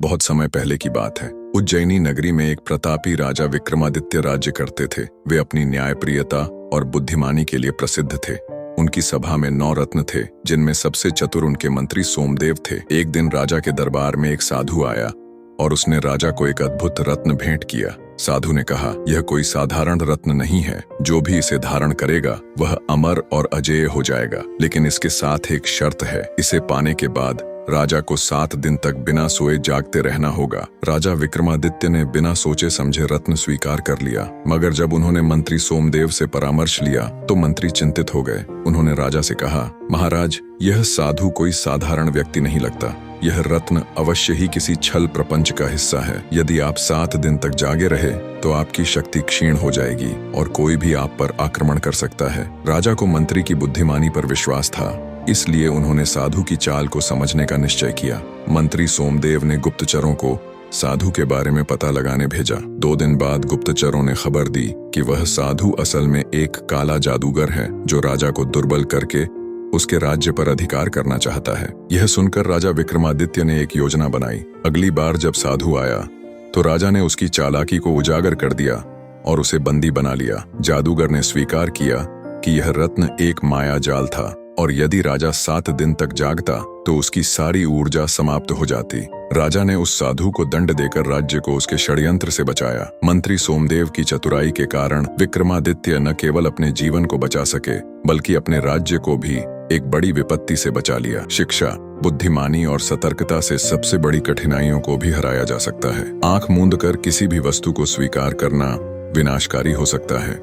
बहुत समय पहले की बात है। उज्जैनी नगरी में एक प्रतापी राजा विक्रमादित्य राज्य करते थे। वे अपनी न्यायप्रियता और बुद्धिमानी के लिए प्रसिद्ध थे। उनकी सभा में 9 रत्न थे, जिनमें सबसे चतुर उनके मंत्री सोमदेव थे। एक दिन राजा के दरबार में एक साधु आया और उसने राजा को एक अद्भुत रत्न भेंट किया। साधु ने कहा, यह कोई साधारण रत्न नहीं है। जो भी इसे धारण करेगा वह अमर और अजेय हो जाएगा, लेकिन इसके साथ एक शर्त है। इसे पाने के बाद राजा को 7 दिन तक बिना सोए जागते रहना होगा। राजा विक्रमादित्य ने बिना सोचे समझे रत्न स्वीकार कर लिया, मगर जब उन्होंने मंत्री सोमदेव से परामर्श लिया तो मंत्री चिंतित हो गए। उन्होंने राजा से कहा, महाराज, यह साधु कोई साधारण व्यक्ति नहीं लगता। यह रत्न अवश्य ही किसी छल प्रपंच का हिस्सा है। यदि आप 7 दिन तक जागे रहे तो आपकी शक्ति क्षीण हो जाएगी और कोई भी आप पर आक्रमण कर सकता है। राजा को मंत्री की बुद्धिमानी पर विश्वास था, इसलिए उन्होंने साधु की चाल को समझने का निश्चय किया। मंत्री सोमदेव ने गुप्तचरों को साधु के बारे में पता लगाने भेजा। 2 दिन बाद गुप्तचरों ने खबर दी कि वह साधु असल में एक काला जादूगर है, जो राजा को दुर्बल करके उसके राज्य पर अधिकार करना चाहता है। यह सुनकर राजा विक्रमादित्य ने एक योजना बनाई। अगली बार जब साधु आया तो राजा ने उसकी चालाकी को उजागर कर दिया और उसे बंदी बना लिया। जादूगर ने स्वीकार किया कि यह रत्न एक माया जाल था और यदि राजा 7 दिन तक जागता तो उसकी सारी ऊर्जा समाप्त हो जाती। राजा ने उस साधु को दंड देकर राज्य को उसके षड्यंत्र से बचाया। मंत्री सोमदेव की चतुराई के कारण विक्रमादित्य न केवल अपने जीवन को बचा सके, बल्कि अपने राज्य को भी एक बड़ी विपत्ति से बचा लिया। शिक्षा, बुद्धिमानी और सतर्कता से सबसे बड़ी कठिनाइयों को भी हराया जा सकता है। आंख मूंद कर किसी भी वस्तु को स्वीकार करना विनाशकारी हो सकता है।